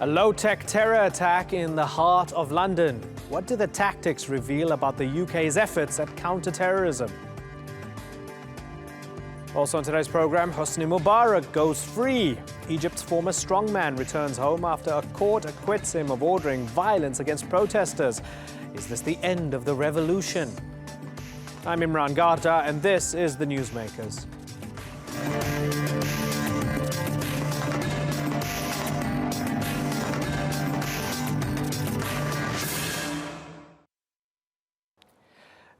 A low-tech terror attack in the heart of London. What do the tactics reveal about the UK's efforts at counter-terrorism? Also on today's program, Hosni Mubarak goes free. Egypt's former strongman returns home after a court acquits him of ordering violence against protesters. Is this the end of the revolution? I'm Imran Garda, and this is the Newsmakers.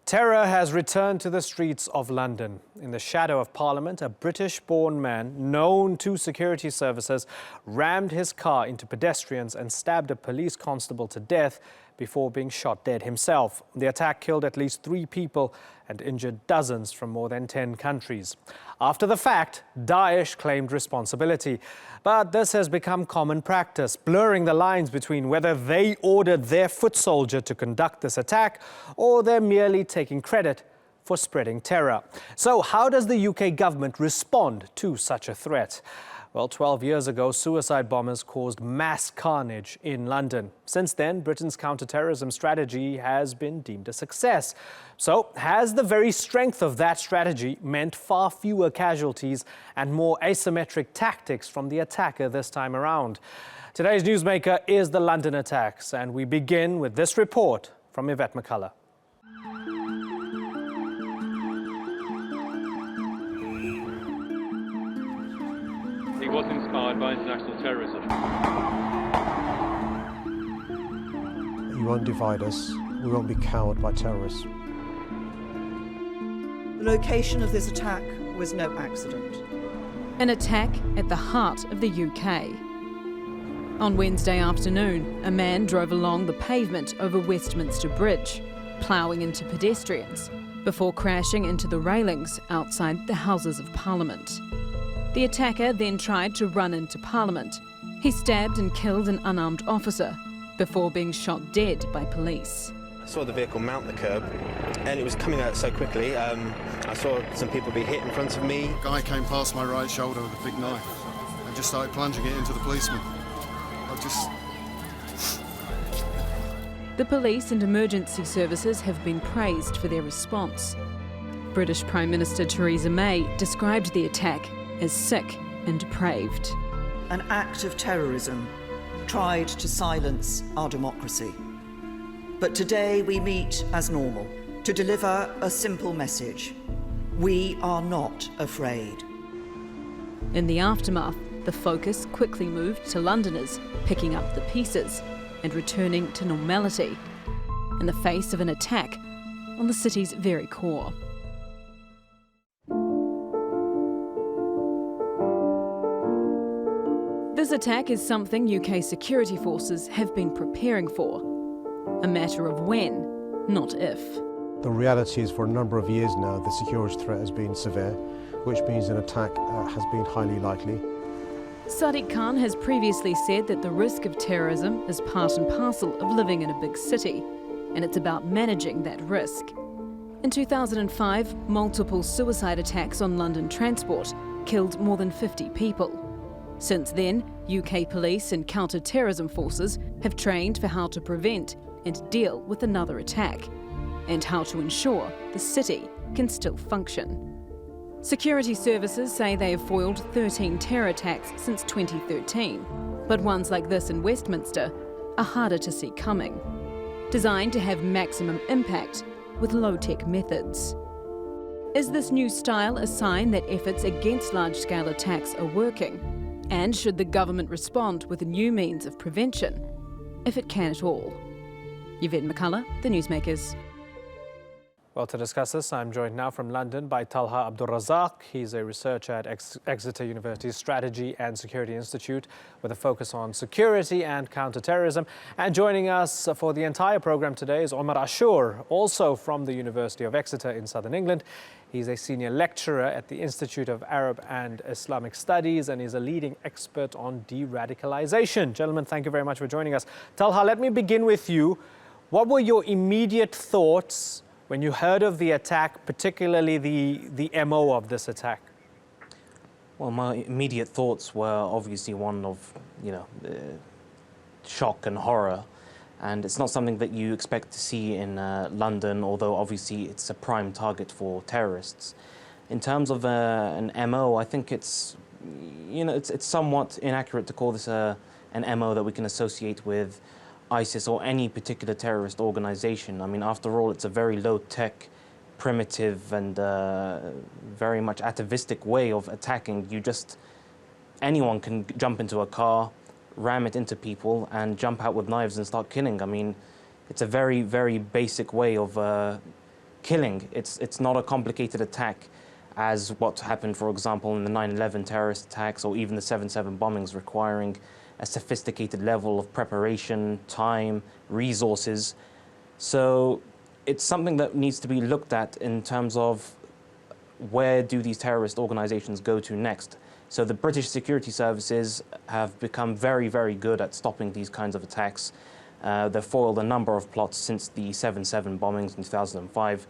Terror has returned to the streets of London. In the shadow of Parliament, a British-born man known to security services rammed his car into pedestrians and stabbed a police constable to death before being shot dead himself. The attack killed at least 3 people and injured dozens from more than 10 countries. After the fact, Daesh claimed responsibility. But this has become common practice, blurring the lines between whether they ordered their foot soldier to conduct this attack or they're merely taking credit for spreading terror. So how does the UK government respond to such a threat? Well, 12 years ago, suicide bombers caused mass carnage in London. Since then, Britain's counter-terrorism strategy has been deemed a success. So, has the very strength of that strategy meant far fewer casualties and more asymmetric tactics from the attacker this time around? Today's newsmaker is the London attacks, and we begin with this report from Yvette McCullough. He was inspired by international terrorism. You won't divide us. We won't be cowed by terrorists. The location of this attack was no accident. An attack at the heart of the UK. On Wednesday afternoon, a man drove along the pavement over Westminster Bridge, ploughing into pedestrians, before crashing into the railings outside the Houses of Parliament. The attacker then tried to run into Parliament. He stabbed and killed an unarmed officer before being shot dead by police. I saw the vehicle mount the curb and it was coming out so quickly. I saw some people be hit in front of me. A guy came past my right shoulder with a big knife and just started plunging it into the policeman. The police and emergency services have been praised for their response. British Prime Minister Theresa May described the attack as sick and depraved. An act of terrorism tried to silence our democracy. But today we meet as normal to deliver a simple message. We are not afraid. In the aftermath, the focus quickly moved to Londoners picking up the pieces and returning to normality in the face of an attack on the city's very core. This attack is something UK security forces have been preparing for. A matter of when, not if. The reality is for a number of years now the security threat has been severe, which means an attack has been highly likely. Sadiq Khan has previously said that the risk of terrorism is part and parcel of living in a big city, and it's about managing that risk. In 2005, multiple suicide attacks on London transport killed more than 50 people. Since then, UK police and counter-terrorism forces have trained for how to prevent and deal with another attack, and how to ensure the city can still function. Security services say they have foiled 13 terror attacks since 2013, but ones like this in Westminster are harder to see coming. Designed to have maximum impact with low-tech methods. Is this new style a sign that efforts against large-scale attacks are working? And should the government respond with a new means of prevention, if it can at all? Yvette McCullough, The Newsmakers. Well, to discuss this, I'm joined now from London by Talha Abdul Razak. He's a researcher at Exeter University's Strategy and Security Institute with a focus on security and counter-terrorism. And joining us for the entire program today is Omar Ashur, also from the University of Exeter in southern England. He's a senior lecturer at the Institute of Arab and Islamic Studies and is a leading expert on de-radicalization. Gentlemen, thank you very much for joining us. Talha, let me begin with you. What were your immediate thoughts when you heard of the attack, particularly the MO of this attack? Well, my immediate thoughts were obviously one of, shock and horror. And it's not something that you expect to see in London, although obviously it's a prime target for terrorists. In terms of an MO, I think it's somewhat inaccurate to call this an MO that we can associate with ISIS or any particular terrorist organization. I mean, after all, it's a very low-tech, primitive and very much atavistic way of attacking. Anyone can jump into a car, ram it into people and jump out with knives and start killing. I mean, it's a very, very basic way of killing. It's not a complicated attack as what happened, for example, in the 9/11 terrorist attacks or even the 7/7 bombings, requiring a sophisticated level of preparation, time, resources. So it's something that needs to be looked at in terms of where do these terrorist organizations go to next. So the British security services have become very, very good at stopping these kinds of attacks. They've foiled a number of plots since the 7/7 bombings in 2005.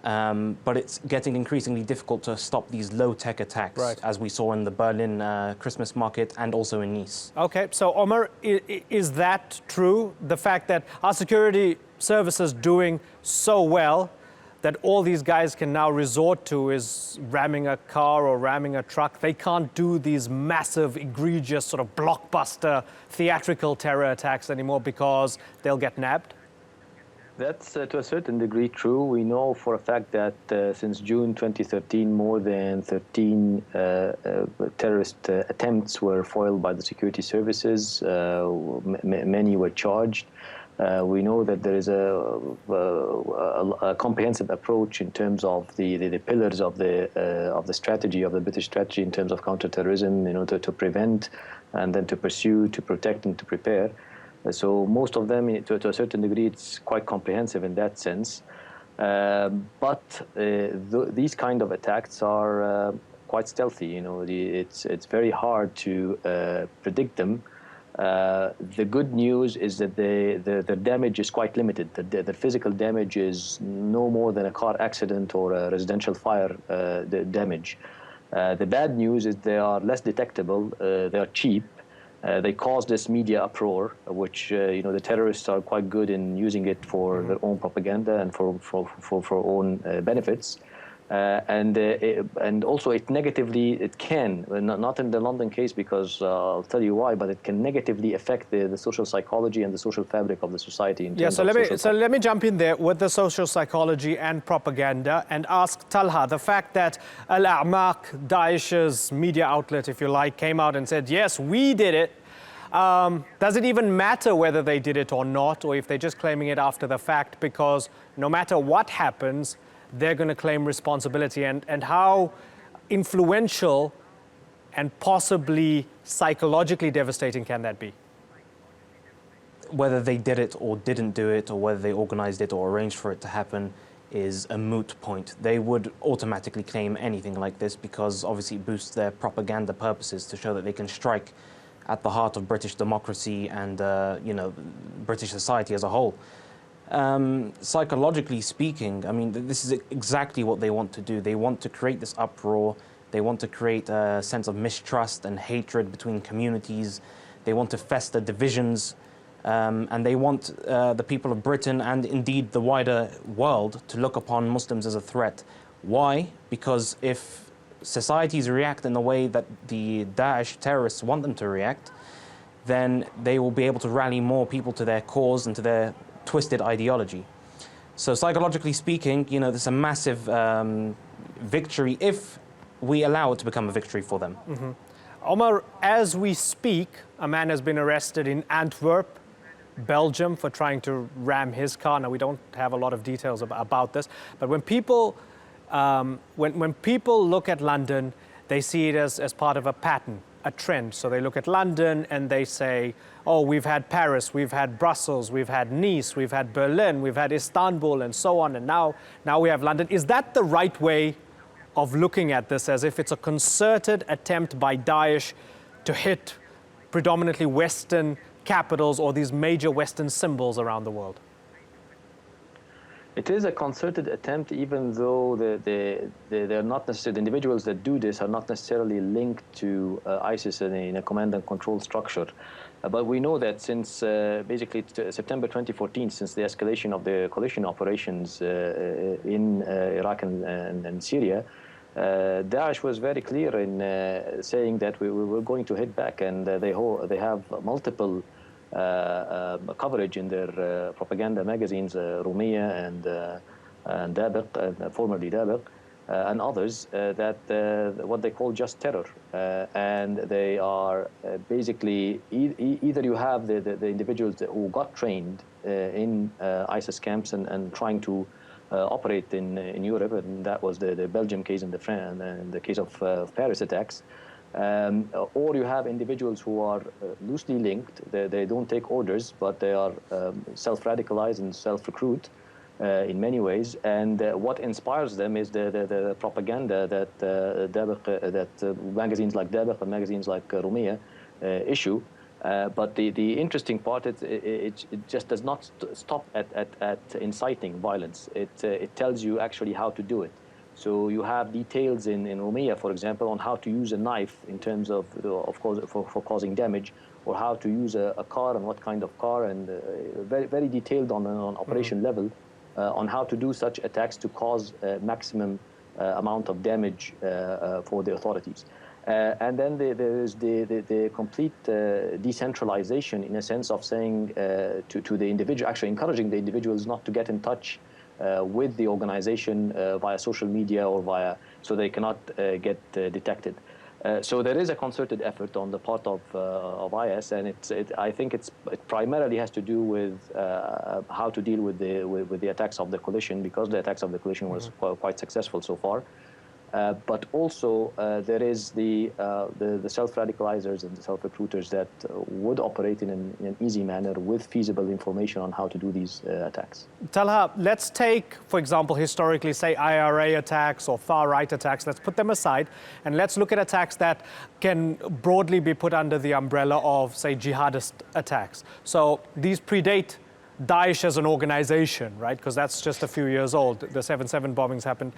But it's getting increasingly difficult to stop these low-tech attacks, right, as we saw in the Berlin Christmas market and also in Nice. Okay, so Omar, is that true? The fact that our security services doing so well that all these guys can now resort to is ramming a car or ramming a truck. They can't do these massive, egregious, sort of blockbuster, theatrical terror attacks anymore because they'll get nabbed? That's to a certain degree true. We know for a fact that since June 2013, more than 13 terrorist attempts were foiled by the security services. Many were charged. We know that there is a comprehensive approach in terms of the pillars of the strategy, of the British strategy in terms of counterterrorism, in order to prevent and then to pursue, to protect and to prepare. So most of them, to a certain degree, it's quite comprehensive in that sense. But these kind of attacks are quite stealthy. You know, it's very hard to predict them. The good news is that the damage is quite limited. The physical damage is no more than a car accident or a residential fire damage. The bad news is they are less detectable. They are cheap. They cause this media uproar, which the terrorists are quite good in using it for their own propaganda and for own benefits. And also it can, not in the London case, because I'll tell you why, but it can negatively affect the social psychology and the social fabric of the society. So let me jump in there with the social psychology and propaganda and ask Talha, the fact that Al-A'maq, Daesh's media outlet, if you like, came out and said, yes, we did it. Does it even matter whether they did it or not, or if they're just claiming it after the fact? Because no matter what happens, they're going to claim responsibility, and how influential and possibly psychologically devastating can that be? Whether they did it or didn't do it, or whether they organized it or arranged for it to happen, is a moot point. They would automatically claim anything like this because obviously it boosts their propaganda purposes to show that they can strike at the heart of British democracy and British society as a whole. Psychologically speaking, I mean, this is exactly what they want to do. They want to create this uproar. They want to create a sense of mistrust and hatred between communities. They want to fester divisions. And they want the people of Britain and indeed the wider world to look upon Muslims as a threat. Why? Because if societies react in the way that the Daesh terrorists want them to react, then they will be able to rally more people to their cause and to their twisted ideology. So psychologically speaking, this is a massive victory if we allow it to become a victory for them. Mm-hmm. Omar, as we speak, a man has been arrested in Antwerp, Belgium, for trying to ram his car. Now, we don't have a lot of details about this, but when people look at London, they see it as part of a pattern, a trend. So they look at London and they say, oh, we've had Paris, we've had Brussels, we've had Nice, we've had Berlin, we've had Istanbul, and so on, and now we have London. Is that the right way of looking at this, as if it's a concerted attempt by Daesh to hit predominantly Western capitals or these major Western symbols around the world? It is a concerted attempt, even though they're not necessarily, the individuals that do this are not necessarily linked to ISIS in a command and control structure. But we know that since basically September 2014, since the escalation of the coalition operations in Iraq and Syria, Daesh was very clear in saying that we were going to hit back, and they have multiple coverage in their propaganda magazines, Rumiyah and Dabiq, formerly Dabiq, and others, that what they call just terror. And they are basically, either you have the individuals who got trained in ISIS camps and trying to operate in Europe, and that was the Belgium case and the case of Paris attacks. Or you have individuals who are loosely linked. They don't take orders, but they are self-radicalized and self-recruit in many ways. And what inspires them is the propaganda that magazines like Dabiq and magazines like Rumiyah issue. But the interesting part is it just does not stop at inciting violence. It tells you actually how to do it. So you have details in Rumiyah, for example, on how to use a knife in terms of course, for causing damage, or how to use a car and what kind of car, and very, very detailed on operation level on how to do such attacks to cause maximum amount of damage for the authorities. And then there is the complete decentralization, in a sense of saying to the individual, actually encouraging the individuals not to get in touch with the organization via social media or so they cannot get detected. So there is a concerted effort on the part of IS, and I think it primarily has to do with how to deal with the attacks of the coalition, because the attacks of the coalition was quite successful so far. But also there is the self-radicalizers and the self-recruiters that would operate in an easy manner with feasible information on how to do these attacks. Talha, let's take, for example, historically, say IRA attacks or far-right attacks. Let's put them aside, and let's look at attacks that can broadly be put under the umbrella of, say, jihadist attacks. So these predate Daesh as an organization, right? Because that's just a few years old. The 7/7 bombings happened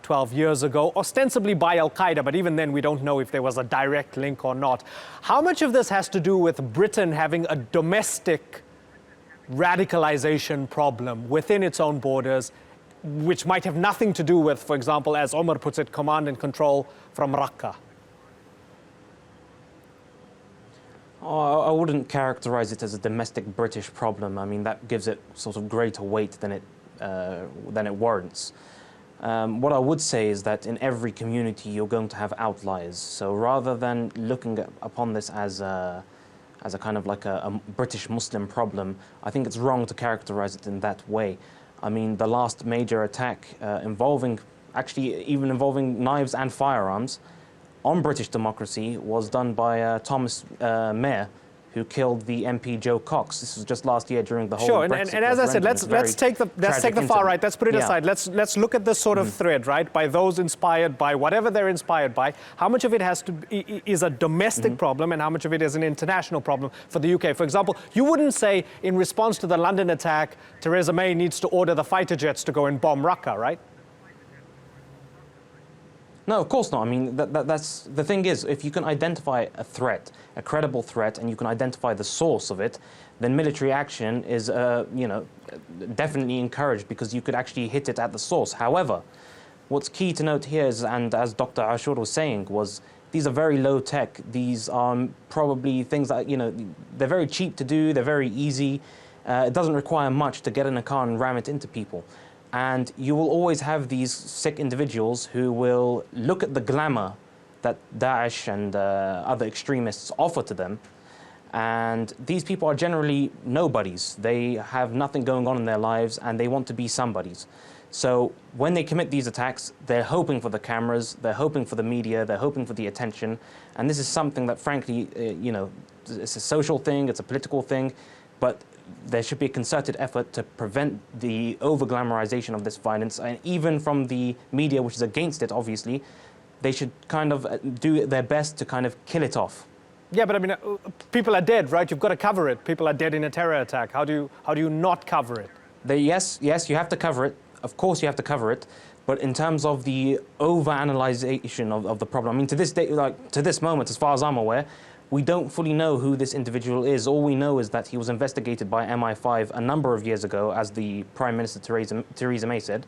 12 years ago, ostensibly by Al-Qaeda, but even then we don't know if there was a direct link or not. How much of this has to do with Britain having a domestic radicalization problem within its own borders, which might have nothing to do with, for example, as Omar puts it, command and control from Raqqa? I wouldn't characterize it as a domestic British problem. I mean, that gives it sort of greater weight than it warrants. What I would say is that in every community you're going to have outliers. So rather than looking upon this as a kind of like a British Muslim problem, I think it's wrong to characterize it in that way. I mean, the last major attack involving knives and firearms on British democracy was done by Thomas Mayer, who killed the MP Joe Cox. This was just last year during the whole Brexit and as I said, let's take the far right. Let's put it aside. Let's look at this sort of thread, right? By those inspired by whatever they're inspired by. How much of it is a domestic problem, and how much of it is an international problem for the UK? For example, you wouldn't say in response to the London attack, Theresa May needs to order the fighter jets to go and bomb Raqqa, right? No, of course not. I mean, that's the thing is, if you can identify a threat, a credible threat, and you can identify the source of it, then military action is, definitely encouraged, because you could actually hit it at the source. However, what's key to note here is, and as Dr. Ashur was saying, was these are very low tech. These are probably things that, they're very cheap to do. They're very easy. It doesn't require much to get in a car and ram it into people. And you will always have these sick individuals who will look at the glamour that Daesh and other extremists offer to them. And these people are generally nobodies. They have nothing going on in their lives, and they want to be somebodies. So when they commit these attacks, they're hoping for the cameras, they're hoping for the media, they're hoping for the attention. And this is something that, frankly, it's a social thing, it's a political thing, but there should be a concerted effort to prevent the over-glamorization of this violence, and even from the media, which is against it, obviously, they should kind of do their best to kind of kill it off. Yeah, but I mean, people are dead, right? You've got to cover it. People are dead in a terror attack. How do you not cover it? Yes, you have to cover it. Of course you have to cover it. But in terms of the over-analyzation of the problem, I mean, to this day, to this moment, as far as I'm aware, we don't fully know who this individual is. All we know is that he was investigated by MI5 a number of years ago, as the Prime Minister Theresa May said.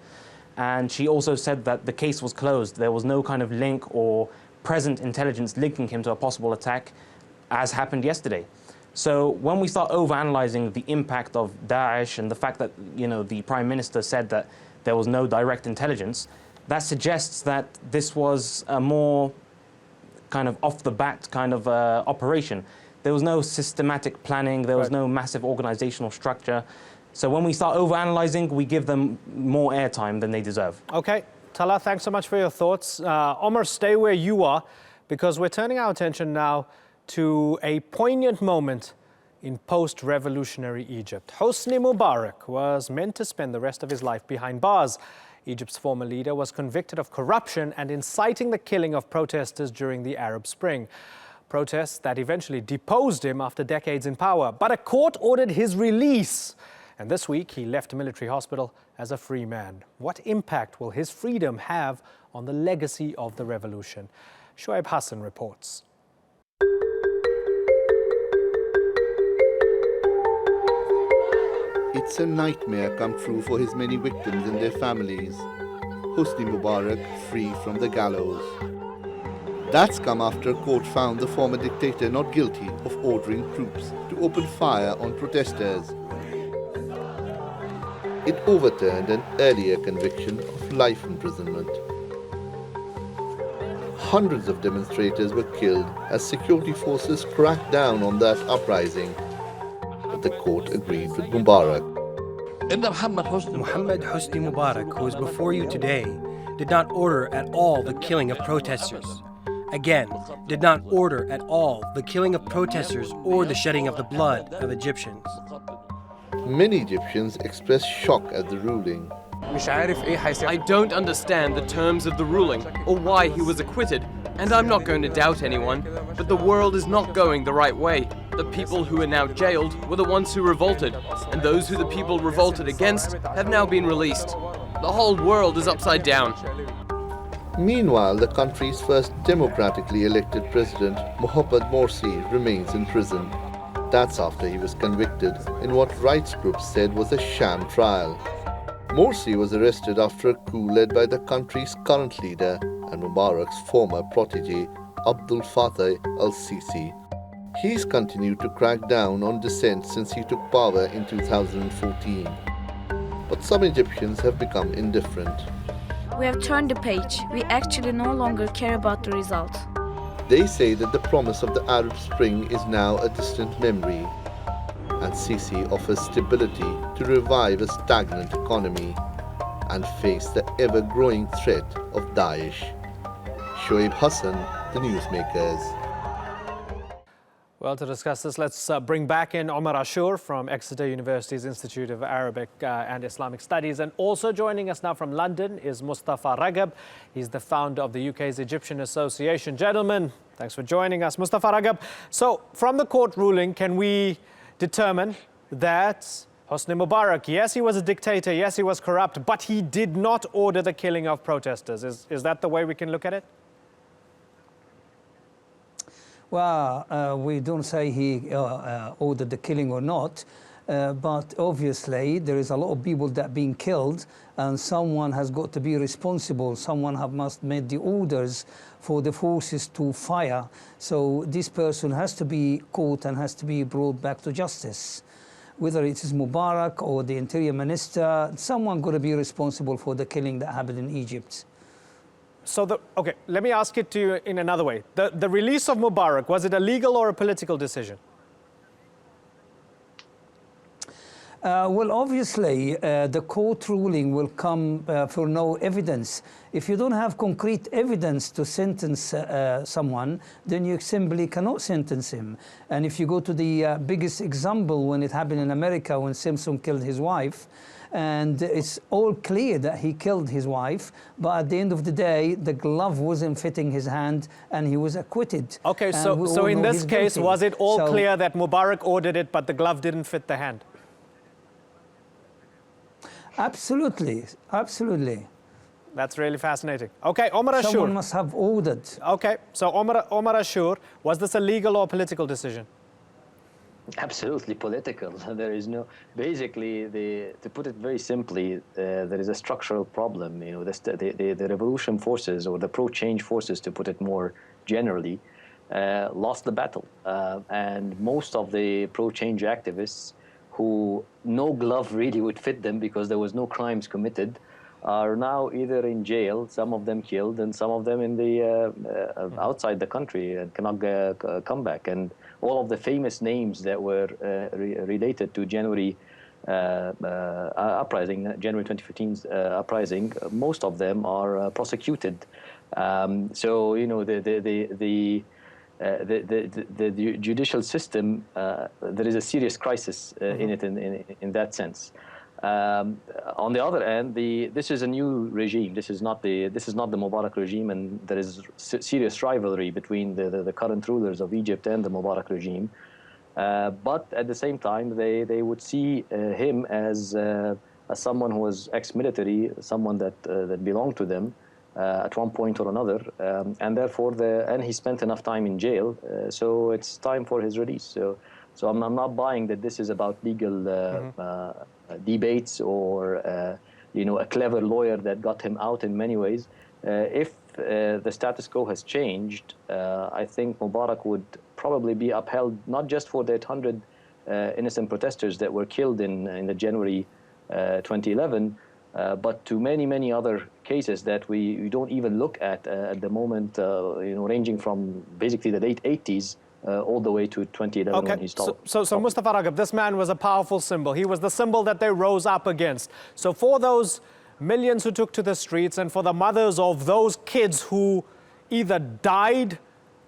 And she also said that the case was closed. There was no kind of link or present intelligence linking him to a possible attack, as happened yesterday. So when we start over-analyzing the impact of Daesh and the fact that, you know, the Prime Minister said that there was no direct intelligence, that suggests that this was a more kind of off-the-bat kind of operation. There was no systematic planning, there was no massive organizational structure. So when we start over-analyzing, we give them more airtime than they deserve. Okay, Tala, thanks so much for your thoughts. Omar, stay where you are, because we're turning our attention now to a poignant moment in post-revolutionary Egypt. Hosni Mubarak was meant to spend the rest of his life behind bars. Egypt's former leader was convicted of corruption and inciting the killing of protesters during the Arab Spring. Protests that eventually deposed him after decades in power. But a court ordered his release. And this week, he left a military hospital as a free man. What impact will his freedom have on the legacy of the revolution? Shoaib Hassan reports. It's a nightmare come true for his many victims and their families. Hosni Mubarak free from the gallows. That's come after a court found the former dictator not guilty of ordering troops to open fire on protesters. It overturned an earlier conviction of life imprisonment. Hundreds of demonstrators were killed as security forces cracked down on that uprising. But the court agreed with Mubarak. Muhammad Hosni Mubarak, who is before you today, did not order at all the killing of protesters. Again, did not order at all the killing of protesters or the shedding of the blood of Egyptians. Many Egyptians expressed shock at the ruling. I don't understand the terms of the ruling or why he was acquitted, and I'm not going to doubt anyone, but the world is not going the right way. The people who are now jailed were the ones who revolted, and those who the people revolted against have now been released. The whole world is upside down. Meanwhile, the country's first democratically elected president, Mohamed Morsi, remains in prison. That's after he was convicted in what rights groups said was a sham trial. Morsi was arrested after a coup led by the country's current leader and Mubarak's former protege, Abdel Fattah al-Sisi. He's continued to crack down on dissent since he took power in 2014. But some Egyptians have become indifferent. We have turned the page. We actually no longer care about the result. They say that the promise of the Arab Spring is now a distant memory, and Sisi offers stability to revive a stagnant economy and face the ever-growing threat of Daesh. Shoaib Hassan, the Newsmakers. Well, to discuss this, let's bring back in Omar Ashur from Exeter University's Institute of Arabic and Islamic Studies. And also joining us now from London is Mustafa Ragab. He's the founder of the UK's Egyptian Association. Gentlemen, thanks for joining us. Mustafa Ragab, so from the court ruling, can we determine that Hosni Mubarak, yes, he was a dictator, yes, he was corrupt, but he did not order the killing of protesters? Is that the way we can look at it? Well, we don't say he ordered the killing or not, but obviously there is a lot of people that being killed, and someone has got to be responsible. Someone must make the orders for the forces to fire. So this person has to be caught and has to be brought back to justice. Whether it is Mubarak or the interior minister, someone got to be responsible for the killing that happened in Egypt. So, okay, let me ask it to you in another way. The release of Mubarak, was it a legal or a political decision? Well, obviously, the court ruling will come for no evidence. If you don't have concrete evidence to sentence someone, then you simply cannot sentence him. And if you go to the biggest example when it happened in America, when Simpson killed his wife, and it's all clear that he killed his wife, but at the end of the day, the glove wasn't fitting his hand and he was acquitted. Okay, so in this case, was it all clear that Mubarak ordered it, but the glove didn't fit the hand? Absolutely, absolutely. That's really fascinating. Okay, Omar Ashur. Someone must have ordered. Okay, so Omar Ashur, was this a legal or political decision? Absolutely political. There is no, basically, to put it very simply, there is a structural problem. You know, the revolution forces, or the pro-change forces, to put it more generally, lost the battle. And most of the pro-change activists, who no glove really would fit them because there was no crimes committed, are now either in jail, some of them killed, and some of them in the outside the country and cannot come back. And all of the famous names that were related to January uprising, January 2015's uprising, most of them are prosecuted. So you know the judicial system, there is a serious crisis in it in that sense. On the other hand, this is a new regime. This is not the Mubarak regime, and there is serious rivalry between the current rulers of Egypt and the Mubarak regime. But at the same time, they would see him as someone who was ex-military, someone that belonged to them at one point or another, and therefore and he spent enough time in jail, so it's time for his release. So I'm not buying that this is about legal debates or you know, a clever lawyer that got him out in many ways. If the status quo has changed, I think Mubarak would probably be upheld, not just for the 800 innocent protesters that were killed in the January 2011, but to many other cases that we don't even look at the moment, you know, ranging from basically the late 80s all the way to 2011 when he stopped. So Mustafa Ragab, this man was a powerful symbol. He was the symbol that they rose up against. So for those millions who took to the streets, and for the mothers of those kids who either died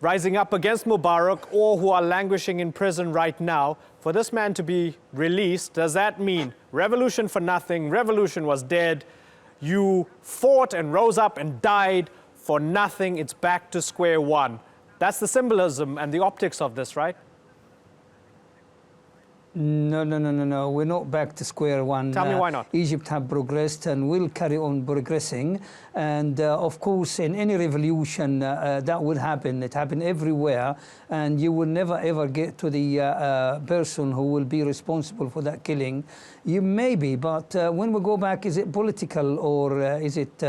rising up against Mubarak or who are languishing in prison right now, for this man to be released, does that mean revolution for nothing, revolution was dead, you fought and rose up and died for nothing, it's back to square one? That's the symbolism and the optics of this, right? No. We're not back to square one. Tell me why not. Egypt have progressed and will carry on progressing. And of course, in any revolution, that would happen. It happened everywhere. And you will never, ever get to the person who will be responsible for that killing. You may be, but when we go back, is it political or is it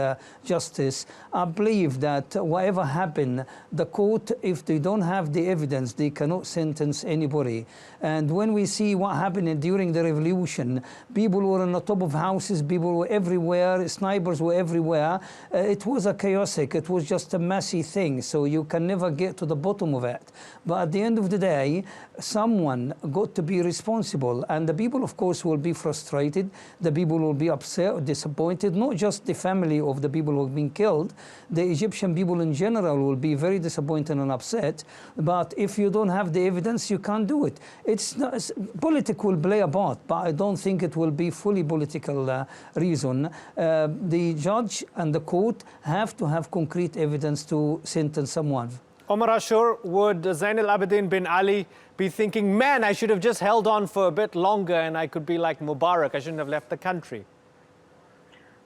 justice? I believe that whatever happened, the court, if they don't have the evidence, they cannot sentence anybody. And when we see what happened during the revolution, people were on the top of houses, people were everywhere, snipers were everywhere. It was a chaotic, it was just a messy thing, so you can never get to the bottom of it. But at the end of the day, someone got to be responsible, and the people, of course, will be frustrated, the people will be upset or disappointed, not just the family of the people who have been killed, the Egyptian people in general will be very disappointed and upset. But if you don't have the evidence, you can't do it. It's not, politics will play a part, but I don't think it will be fully political reason. The judge and the court have to have concrete evidence to sentence someone. Omar Ashur, would Zain al-Abidin bin Ali be thinking, man, I should have just held on for a bit longer and I could be like Mubarak, I shouldn't have left the country?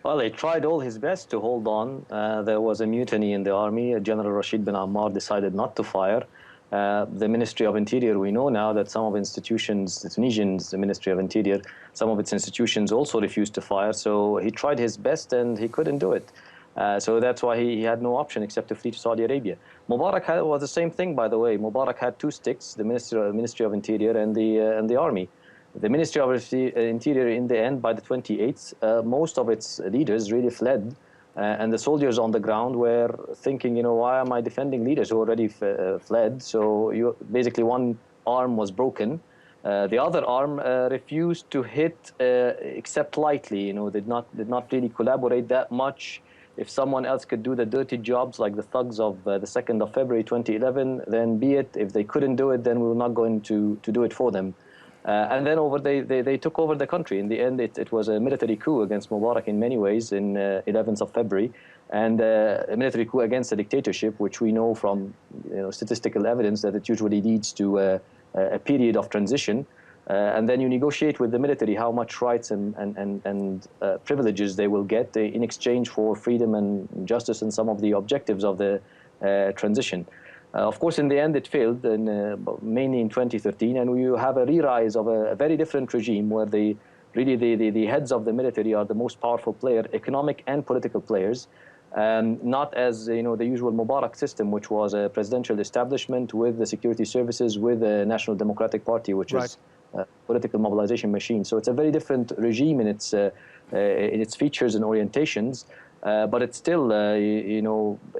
Well, he tried all his best to hold on. There was a mutiny in the army. General Rashid bin Ammar decided not to fire. The Ministry of Interior, we know now that some of institutions, the Tunisians, the Ministry of Interior, some of its institutions also refused to fire. So he tried his best and he couldn't do it. So that's why he had no option except to flee to Saudi Arabia. Mubarak was the same thing, by the way. Mubarak had two sticks, the Ministry of Interior and the army. The Ministry of Interior, in the end, by the 28th, most of its leaders really fled. And the soldiers on the ground were thinking, you know, why am I defending leaders who already fled? So basically one arm was broken. The other arm refused to hit except lightly, you know, did not really collaborate that much. If someone else could do the dirty jobs like the thugs of the 2nd of February 2011, then be it. If they couldn't do it, then we were not going to do it for them. And then they took over the country. In the end, it was a military coup against Mubarak in many ways in 11th of February, and a military coup against a dictatorship, which we know from statistical evidence that it usually leads to a period of transition. and then you negotiate with the military how much rights and privileges they will get in exchange for freedom and justice and some of the objectives of the transition. Of course, in the end, it failed, mainly in 2013, and you have a re-rise of a very different regime where the heads of the military are the most powerful player, economic and political players, not as the usual Mubarak system, which was a presidential establishment with the security services, with the National Democratic Party, which is a political mobilization machine. So it's a very different regime in its features and orientations. But it's still,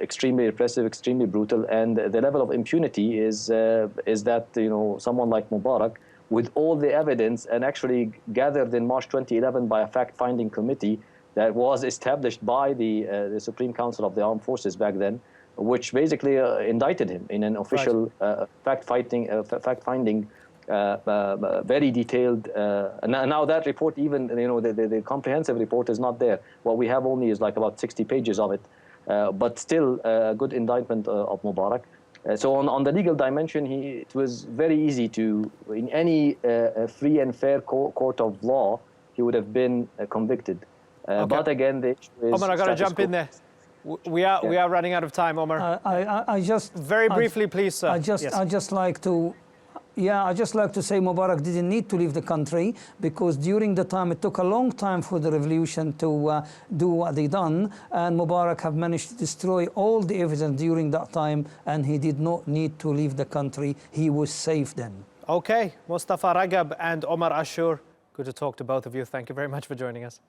extremely repressive, extremely brutal, and the level of impunity is that someone like Mubarak, with all the evidence and actually gathered in March 2011 by a fact-finding committee that was established by the Supreme Council of the Armed Forces back then, which basically indicted him in an official fact-finding. Very detailed, and now that report, even the comprehensive report, is not there. What we have only is like about 60 pages of it, but still a good indictment of Mubarak. So on the legal dimension, it was very easy to, in any free and fair court of law, he would have been convicted. But again, the issue is Omar, I got to jump in there. We are running out of time, Omar. I just very briefly, please, sir. I just like to say Mubarak didn't need to leave the country, because during the time, it took a long time for the revolution to do what they done, and Mubarak have managed to destroy all the evidence during that time, and he did not need to leave the country. He was safe then. Okay, Mustafa Ragab and Omar Ashur, good to talk to both of you. Thank you very much for joining us.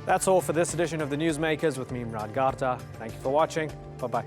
That's all for this edition of the Newsmakers with me, Imran Garta. Thank you for watching. Bye-bye.